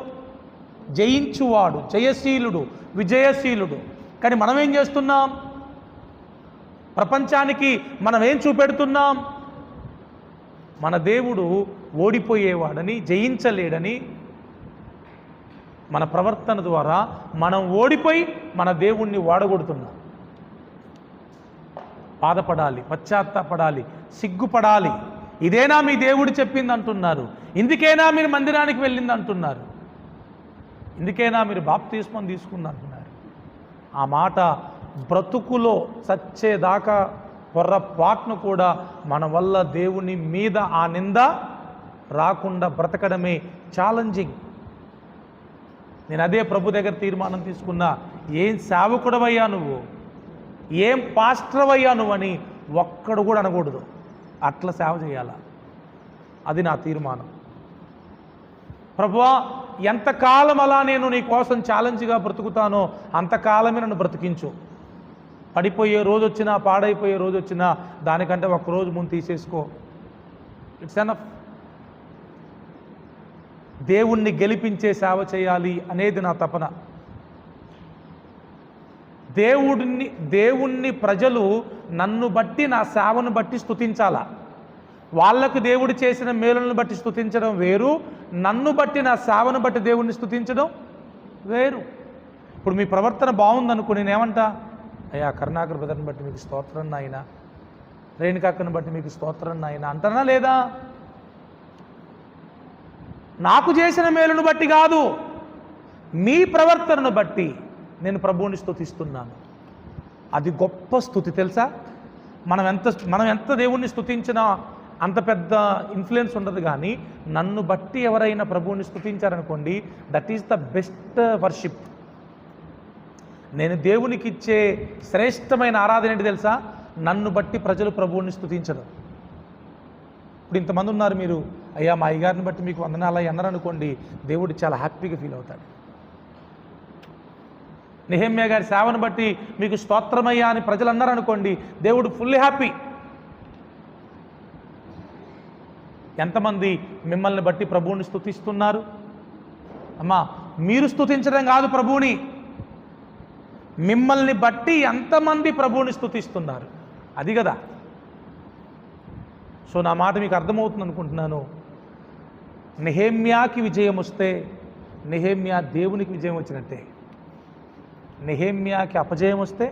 జయించువాడు, జయశీలుడు, విజయశీలుడు. కానీ మనం ఏం చేస్తున్నాం? ప్రపంచానికి మనం ఏం చూపెడుతున్నాం? మన దేవుడు ఓడిపోయేవాడని, జయించలేడని మన ప్రవర్తన ద్వారా మనం ఓడిపోయి మన దేవుణ్ణి వాడగొడుతున్నాం. బాధపడాలి, పశ్చాత్తాపడాలి, సిగ్గుపడాలి. ఇదేనా మీ దేవుడు చెప్పింది అంటున్నారు. ఇందుకేనా మీరు మందిరానికి వెళ్ళింది అంటున్నారు. ఇందుకేనా మీరు బాప్తిస్మం తీసుకుంది అంటున్నారు. ఆ మాట బ్రతుకులో చచ్చేదాకా పొర్రపాటును కూడా మన వల్ల దేవుని మీద ఆ నింద రాకుండా బ్రతకడమే ఛాలెంజింగ్. నేను అదే ప్రభు దగ్గర తీర్మానం తీసుకున్నా. ఏం సేవకుడవయ్యా నువ్వు, ఏం పాస్టర్వయ్యా నువ్వని ఒక్కడు కూడా అనకూడదు. అట్లా సేవ చేయాలా, అది నా తీర్మానం. ప్రభువా, ఎంతకాలం అలా నేను నీ కోసం ఛాలెంజ్గా బ్రతుకుతానో అంతకాలమే నన్ను బ్రతికించు. పడిపోయే రోజు వచ్చినా, పాడైపోయే రోజు వచ్చినా దానికంటే ఒక్కరోజు ముందు తీసేసుకో. It's enough. దేవుణ్ణి గెలిపించే సేవ చేయాలి అనేది నా తపన. దేవుణ్ణి ప్రజలు నన్ను బట్టి, నా సేవను బట్టి స్తుతించాలా. వాళ్ళకు దేవుడు చేసిన మేలులను బట్టి స్తుతించడం వేరు, నన్ను బట్టి, నా సేవను బట్టి దేవుణ్ణి స్తుతించడం వేరు. ఇప్పుడు మీ ప్రవర్తన బాగుందనుకో, నేనేమంటా, అయ్యా కరుణాకర్ బ్రదర్ని బట్టి మీకు స్తోత్రం నాయన, రేణుకాక్కను బట్టి మీకు స్తోత్రం నాయన అంటానా లేదా? నాకు చేసిన మేలును బట్టి కాదు, మీ ప్రవర్తనను బట్టి నేను ప్రభువుని స్తుతిస్తున్నాను. అది గొప్ప స్తుతి తెలుసా. మనం ఎంత దేవుణ్ణి స్తుతించినా అంత పెద్ద ఇన్ఫ్లుయెన్స్ ఉండదు. కానీ నన్ను బట్టి ఎవరైనా ప్రభువుని స్తుతించారనుకోండి, that is the best worship. నేను దేవునికి ఇచ్చే శ్రేష్టమైన ఆరాధన ఏంటి తెలుసా? నన్ను బట్టి ప్రజలు ప్రభువుని స్తుతించడం. ఇప్పుడు ఇంతమంది ఉన్నారు, మీరు అయ్యా మా అయ్యగారిని బట్టి మీకు వందనాలు అన్నారనుకోండి, దేవుడు చాలా హ్యాపీగా ఫీల్ అవుతాడు. నెహెమ్యా గారి సేవను బట్టి మీకు స్తోత్రమయ్యా అని ప్రజలు అన్నారనుకోండి, దేవుడు ఫుల్లీ హ్యాపీ. ఎంతమంది మిమ్మల్ని బట్టి ప్రభువుని స్తుతిస్తున్నారు? అమ్మా, మీరు స్తుతించడం కాదు ప్రభువుని, మిమ్మల్ని బట్టి ఎంతమంది ప్రభువుని స్తుతిస్తున్నారు, అది కదా. సో నా మాట మీకు అర్థమవుతుంది అనుకుంటున్నాను. నెహెమ్యాకి విజయం వస్తే నెహెమ్యా దేవునికి విజయం వచ్చినట్టే. నెహెమ్యాకి అపజయం వస్తే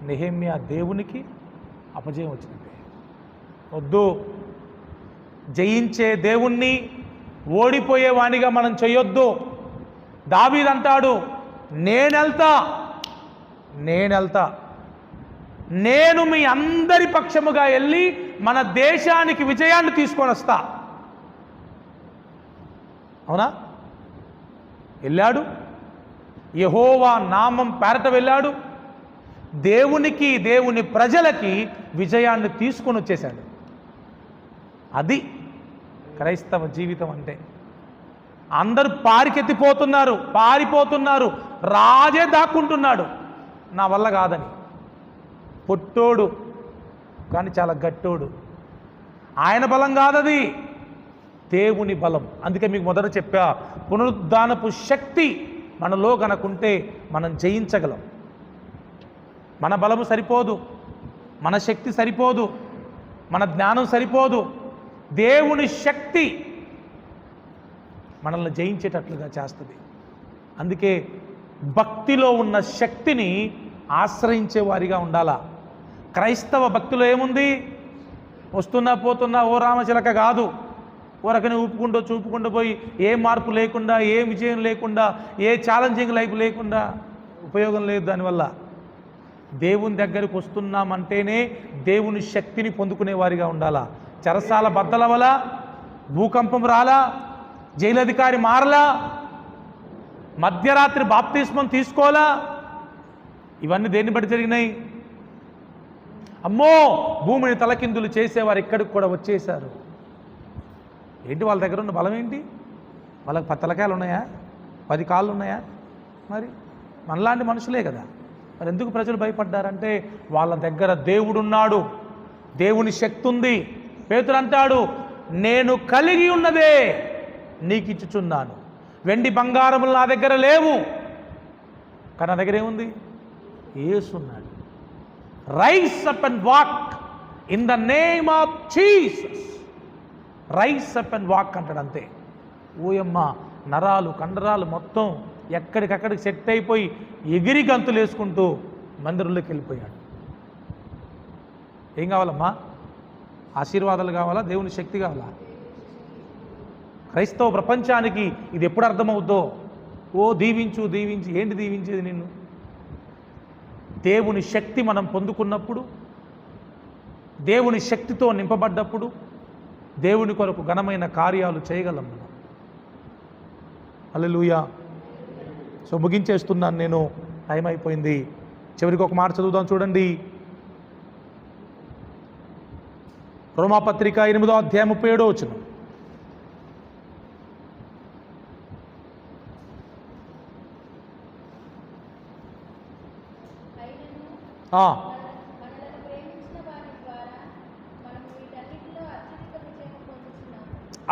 నెహెమ్యా దేవునికి అపజయం వచ్చినట్టే. వద్దు, జయించే దేవుణ్ణి ఓడిపోయేవానిగా మనం చేయొద్దు. దావీదు అంటాడు, నేనెళ్తా, నేను మీ అందరి పక్షముగా వెళ్ళి మన దేశానికి విజయాన్ని తీసుకొని వస్తా. అవునా? వెళ్ళాడు, యెహోవా నామం పేరట వెళ్ళాడు, దేవునికి, దేవుని ప్రజలకి విజయాన్ని తీసుకొని వచ్చేశాడు. అది క్రైస్తవ జీవితం అంటే. అందరూ పారిపోతున్నారు, రాజే దాక్కుంటున్నాడు నా వల్ల కాదని. పొట్టోడు కానీ చాలా గట్టోడు. ఆయన బలం కాదది, దేవుని బలం. అందుకే మీకు మొదట చెప్పా, పునరుద్ధానపు శక్తి మనలో కనుకుంటే మనం జయించగలం. మన బలము సరిపోదు, మన శక్తి సరిపోదు, మన జ్ఞానం సరిపోదు. దేవుని శక్తి మనల్ని జయించేటట్లుగా చేస్తుంది. అందుకే భక్తిలో ఉన్న శక్తిని ఆశ్రయించే వారిగా ఉండాలా. క్రైస్తవ భక్తిలో ఏముంది? వస్తున్నా పోతున్నా ఓ రామచిలక కాదు, ఓ రకని చూపుకుంటూ పోయి ఏ మార్పు లేకుండా, ఏ విజయం లేకుండా, ఏ ఛాలెంజింగ్ లైఫ్ లేకుండా ఉపయోగం లేదు. దానివల్ల దేవుని దగ్గరికి వస్తున్నామంటేనే దేవుని శక్తిని పొందుకునే వారిగా ఉండాలా. చెరసాల బద్దల వల్ల, భూకంపం రాలా, జైలు అధికారి మారలా, మధ్యరాత్రి బాప్తిస్మం తీసుకోవాలా, ఇవన్నీ దేన్ని బట్టి జరిగినాయి? అమ్మో, భూమిని తలకిందులు చేసేవారు ఇక్కడికి కూడా వచ్చేశారు. ఏంటి వాళ్ళ దగ్గర ఉన్న బలం ఏంటి? వాళ్ళకి 10 తలకాయలు ఉన్నాయా? 10 కాళ్ళు ఉన్నాయా? మరి మనలాంటి మనుషులే కదా. మరి ఎందుకు ప్రజలు భయపడ్డారంటే వాళ్ళ దగ్గర దేవుడున్నాడు, దేవుని శక్తి ఉంది. పేతురు అంటాడు, నేను కలిగి ఉన్నదే నీకు ఇచ్చుచున్నాను, వెండి బంగారములు నా దగ్గర లేవు, కానీ నా దగ్గర ఏముంది? యేసున్నాడు. Rise up and walk in the name of Jesus. Rise up and walk అంటాడు అంతే. ఓయమ్మ, నరాలు కండరాలు మొత్తం ఎక్కడికక్కడికి సెట్ అయిపోయి ఎగిరి గంతులు వేసుకుంటూ మందిరంలోకి వెళ్ళిపోయాడు. ఏం కావాలమ్మా? ఆశీర్వాదాలు కావాలా? దేవుని శక్తి కావాలా? క్రైస్తవ ప్రపంచానికి ఇది ఎప్పుడు అర్థమవుద్దో, ఓ దీవించు దీవించి, ఏంటి దీవించేది నిన్ను? దేవుని శక్తి మనం పొందుకున్నప్పుడు, దేవుని శక్తితో నింపబడ్డప్పుడు దేవుని కొరకు ఘనమైన కార్యాలు చేయగలం మనం. హల్లెలూయా. సో ముగించేస్తున్నాను నేను, టైం అయిపోయింది. చివరికి ఒక మాట చదువుదాం చూడండి. రోమాపత్రిక 8వ అధ్యాయం 37వ వచనం.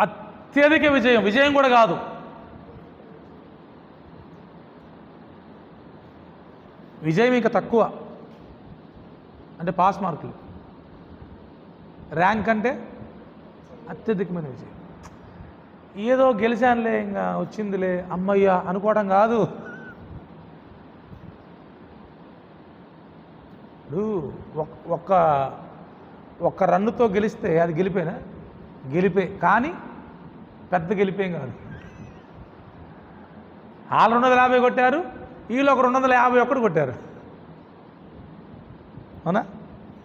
అత్యధిక విజయం, విజయం కూడా కాదు, విజయం ఇంకా తక్కువ. అంటే పాస్ మార్కులు, ర్యాంక్ అంటే అత్యధికమైన విజయం. ఏదో గెలిచానులే, ఇంకా వచ్చిందిలే అమ్మయ్య అనుకోవడం కాదు. ఇప్పుడు ఒక్క రన్నుతో గెలిస్తే అది గెలిపేనా? గెలిపే, కానీ పెద్ద గెలిపేం కాదు. వాళ్ళు 250 కొట్టారు, వీళ్ళు ఒక 251 కొట్టారు. అవునా?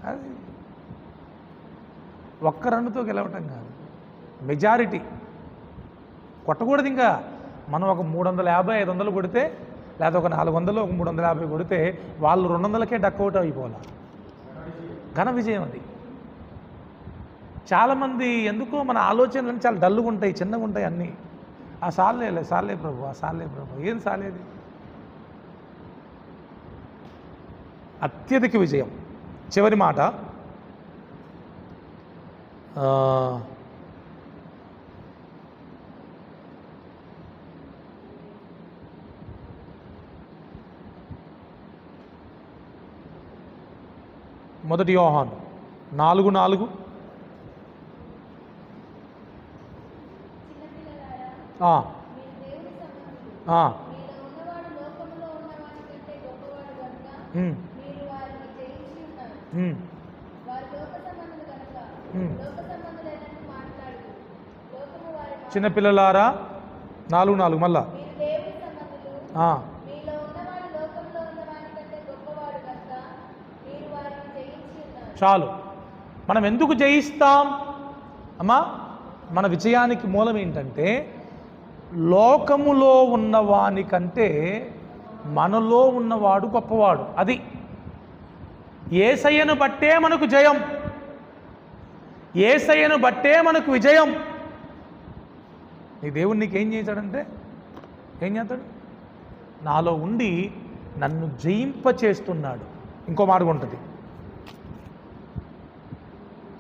అది ఒక్క రన్నుతో గెలవటం కాదు, మెజారిటీ కొట్టకూడదు. ఇంకా మనం ఒక 350, 500 కొడితే, లేదా ఒక 400, ఒక 350 కొడితే వాళ్ళు 200కే డక్అవుట్ అయిపోవాలి. ఘన విజయం అది. చాలామంది ఎందుకో మన ఆలోచనలు చాలా డల్లుగా ఉంటాయి, చిన్నగా ఉంటాయి అన్నీ. ఆ సార్లే ప్రభు, ఆ సార్లే ప్రభు. ఏం సాలేది? అత్యధిక విజయం. చివరి మాట, మొదటి యోహాను 4:4. చిన్నపిల్లలారా 4:4 మళ్ళా చాలు. మనం ఎందుకు జయిస్తాం అమ్మా? మన విజయానికి మూలం ఏంటంటే, లోకములో ఉన్నవానికంటే మనలో ఉన్నవాడు గొప్పవాడు. అది యేసయ్యను బట్టే మనకు జయం, యేసయ్యను బట్టే మనకు విజయం. నీ దేవుడు నీకేం చేశాడంటే, ఏం చేస్తాడు? నాలో ఉండి నన్ను జయింపచేస్తున్నాడు. ఇంకో మార్గం ఉంటుంది,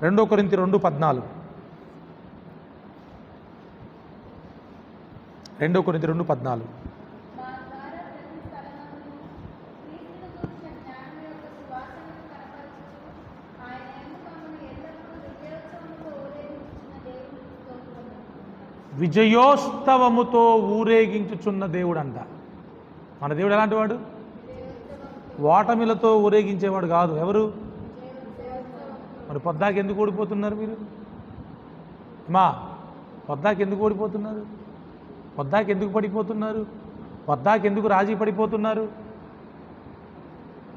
2 కొరింథీ 2:14. 2 కొరింథీ 2:14. విజయోత్సవముతో ఊరేగించుచున్న దేవుడు అంట. మన దేవుడు ఎలాంటి వాడు? ఓటమిలతో ఊరేగించేవాడు కాదు. ఎవరు? మరి పొద్దాకి ఎందుకు ఓడిపోతున్నారు మీరు? పొద్దాకి ఎందుకు ఓడిపోతున్నారు? పొద్దాకి ఎందుకు పడిపోతున్నారు? పొద్దాకి ఎందుకు రాజీ పడిపోతున్నారు?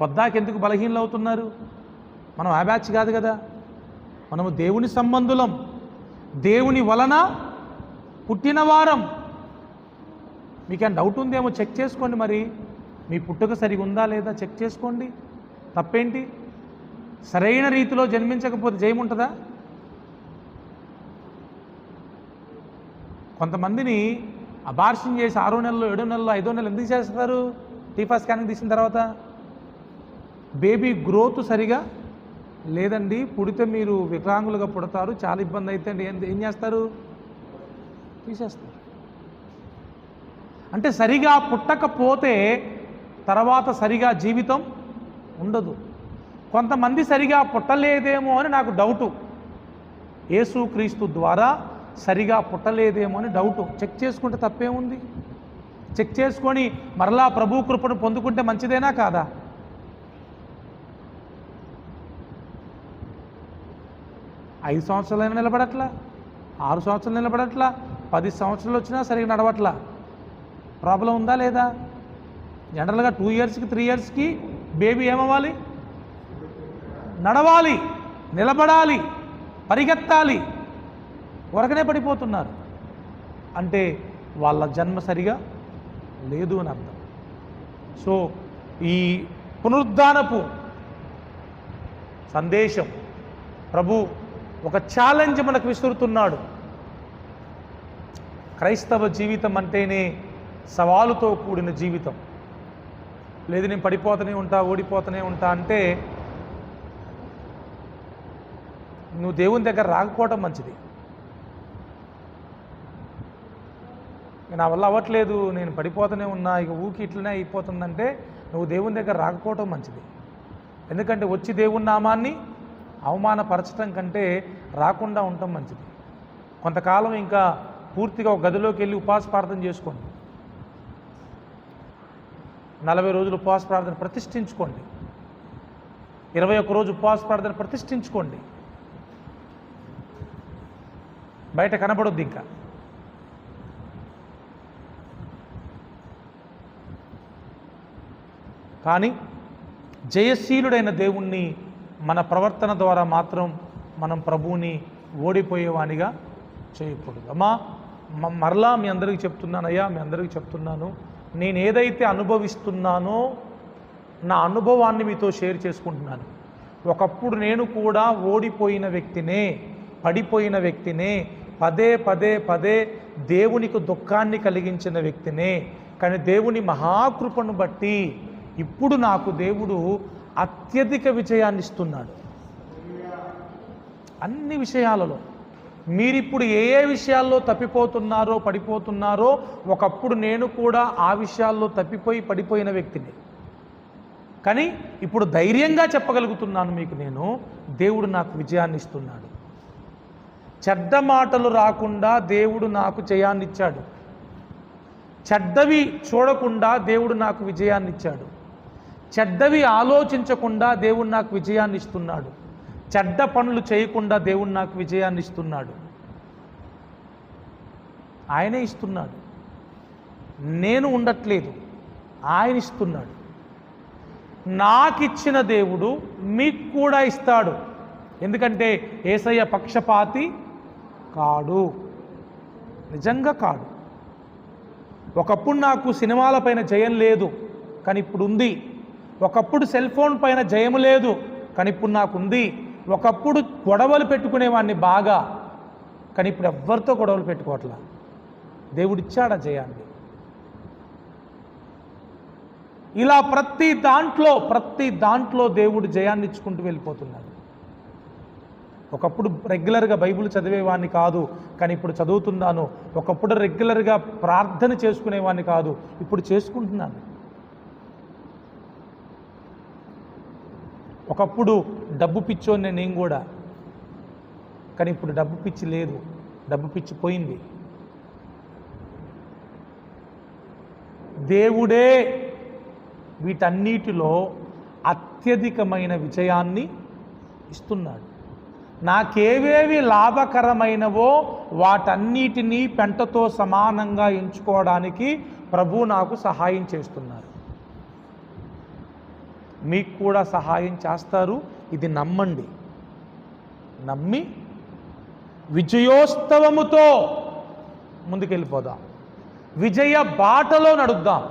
పొద్దాకి ఎందుకు బలహీనలు అవుతున్నారు? మనం ఆ బ్యాచ్ కాదు కదా. మనము దేవుని సంబంధులం, దేవుని వలన పుట్టిన వారం. మీకేం డౌట్ ఉందేమో చెక్ చేసుకోండి. మరి మీ పుట్టుక సరిగా ఉందా లేదా చెక్ చేసుకోండి. తప్పేంటి? సరైన రీతిలో జన్మించకపోతే జయం ఉంటుందా? కొంతమందిని అబార్షన్ చేసి 6వ నెలలో, 7వ నెలలో, 5వ నెలలో ఎందుకు చేస్తారు? టీఫా స్కానింగ్ తీసిన తర్వాత బేబీ గ్రోత్ సరిగా లేదండి, పుడితే మీరు వికలాంగులుగా పుడతారు, చాలా ఇబ్బంది అయితే ఏం చేస్తారు? తీసేస్తారు. అంటే సరిగా పుట్టకపోతే తర్వాత సరిగా జీవితం ఉండదు. కొంతమంది సరిగా పుట్టలేదేమో అని నాకు డౌటు. యేసుక్రీస్తు ద్వారా సరిగా పుట్టలేదేమో అని డౌటు. చెక్ చేసుకుంటే తప్పేముంది? చెక్ చేసుకొని మరలా ప్రభు కృపను పొందుకుంటే మంచిదేనా కాదా? ఐదు సంవత్సరాలైనా నిలబడట్లా, 6 సంవత్సరాలు నిలబడట్లా, 10 సంవత్సరాలు వచ్చినా సరిగా నడవట్లా. ప్రాబ్లం ఉందా లేదా? జనరల్గా 2 ఇయర్స్కి 3 ఇయర్స్కి బేబీ ఏమవ్వాలి? నడవాలి, నిలబడాలి, పరిగెత్తాలి. ఊరకనే పడిపోతున్నారు అంటే వాళ్ళ జన్మ సరిగా లేదు అని అర్థం. సో ఈ పునరుద్ధానపు సందేశం ప్రభు ఒక ఛాలెంజ్ మనకు విసురుతున్నాడు. క్రైస్తవ జీవితం అంటేనే సవాలుతో కూడిన జీవితం. లేదు నేను పడిపోతూనే ఉంటా, ఓడిపోతూనే ఉంటా అంటే నువ్వు దేవుని దగ్గర రాకపోవటం మంచిది. నా వల్ల అవ్వట్లేదు, నేను పడిపోతూనే ఉన్నా, ఇక ఊకి ఇట్లనే అయిపోతుందంటే నువ్వు దేవుని దగ్గర రాకపోవటం మంచిది. ఎందుకంటే వచ్చి దేవుని నామాన్ని అవమానపరచడం కంటే రాకుండా ఉండటం మంచిది. కొంతకాలం ఇంకా పూర్తిగా ఒక గదిలోకి వెళ్ళి ఉపవాస ప్రార్థన చేసుకోండి. 40 రోజులు ఉపవాస ప్రార్థన ప్రతిష్ఠించుకోండి. 21 రోజు ఉపవాస ప్రార్థన ప్రతిష్ఠించుకోండి. బయట కనబడొద్దు ఇంకా. కానీ జయశీలుడైన దేవుణ్ణి మన ప్రవర్తన ద్వారా మాత్రం మనం ప్రభువుని ఓడిపోయేవానిగా చేయకూడదు. అమ్మా మరలా మీ అందరికీ చెప్తున్నానయ్యా, మీ అందరికీ చెప్తున్నాను, నేను ఏదైతే అనుభవిస్తున్నానో నా అనుభవాన్ని మీతో షేర్ చేసుకుంటున్నాను. ఒకప్పుడు నేను కూడా ఓడిపోయిన వ్యక్తినే, పడిపోయిన వ్యక్తినే, పదే పదే పదే దేవునికి దుఃఖాన్ని కలిగించిన వ్యక్తినే. కానీ దేవుని మహాకృపను బట్టి ఇప్పుడు నాకు దేవుడు అత్యధిక విజయాన్ని ఇస్తున్నాడు. అన్ని విషయాలలో మీరిప్పుడు ఏ ఏ విషయాల్లో తప్పిపోతున్నారో, పడిపోతున్నారో, ఒకప్పుడు నేను కూడా ఆ విషయాల్లో తప్పిపోయి పడిపోయిన వ్యక్తిని. కానీ ఇప్పుడు ధైర్యంగా చెప్పగలుగుతున్నాను మీకు, నేను దేవుడు నాకు విజయాన్ని ఇస్తున్నాడు. చెడ్డ మాటలు రాకుండా దేవుడు నాకు జయాన్ని ఇచ్చాడు. చెడ్డవి చూడకుండా దేవుడు నాకు విజయాన్ని ఇచ్చాడు. చెడ్డవి ఆలోచించకుండా దేవుడు నాకు విజయాన్ని ఇస్తున్నాడు. చెడ్డ పనులు చేయకుండా దేవుడు నాకు విజయాన్ని ఇస్తున్నాడు. ఆయనే ఇస్తున్నాడు, నేను ఉండట్లేదు, ఆయన ఇస్తున్నాడు. నాకిచ్చిన దేవుడు మీకు కూడా ఇస్తాడు. ఎందుకంటే యేసయ్య పక్షపాతి కాడు, నిజంగా కాడు. ఒకప్పుడు నాకు సినిమాల పైన జయం లేదు, కానీ ఇప్పుడు ఉంది. ఒకప్పుడు సెల్ ఫోన్ పైన జయం లేదు, కానీ ఇప్పుడు నాకు ఉంది. ఒకప్పుడు గొడవలు పెట్టుకునేవాడిని బాగా, కానీ ఇప్పుడు ఎవ్వరితో గొడవలు పెట్టుకోవట్లా. దేవుడిచ్చాడు ఆ జయాన్ని. ఇలా ప్రతి దాంట్లో దేవుడు జయాన్ని ఇచ్చుకుంటూ వెళ్ళిపోతున్నాడు. ఒకప్పుడు రెగ్యులర్గా బైబిల్ చదివేవాడిని కాదు, కానీ ఇప్పుడు చదువుతున్నాను. ఒకప్పుడు రెగ్యులర్గా ప్రార్థన చేసుకునేవాడిని కాదు, ఇప్పుడు చేసుకుంటున్నాను. ఒకప్పుడు డబ్బు పిచ్చోనే నేను కూడా, కానీ ఇప్పుడు డబ్బు పిచ్చి లేదు, డబ్బు పిచ్చి పోయింది. దేవుడే వీటన్నిటిలో అత్యధికమైన విజయాన్ని ఇస్తున్నాడు. నాకేవేవి లాభకరమైనవో వాటన్నిటినీ పెంటతో సమానంగా ఎంచుకోవడానికి ప్రభు నాకు సహాయం చేస్తున్నారు. మీకు కూడా సహాయం చేస్తారు. ఇది నమ్మండి. నమ్మి విజయోత్సవముతో ముందుకెళ్ళిపోదాం. విజయ బాటలో నడుద్దాం.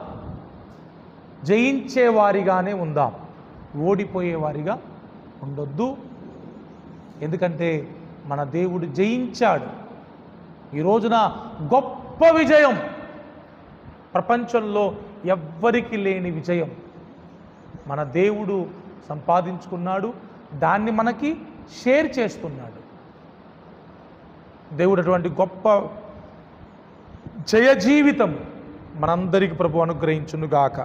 జయించేవారిగానే ఉందాం, ఓడిపోయేవారిగా ఉండొద్దు. ఎందుకంటే మన దేవుడు జయించాడు. ఈ రోజున గొప్ప విజయం, ప్రపంచంలో ఎవ్వరికి లేని విజయం మన దేవుడు సంపాదించుకున్నాడు. దాన్ని మనకి షేర్ చేస్తున్నాడు. దేవుడు అటువంటి గొప్ప జయ జీవితం మనందరికీ ప్రభు అనుగ్రహించునుగాక.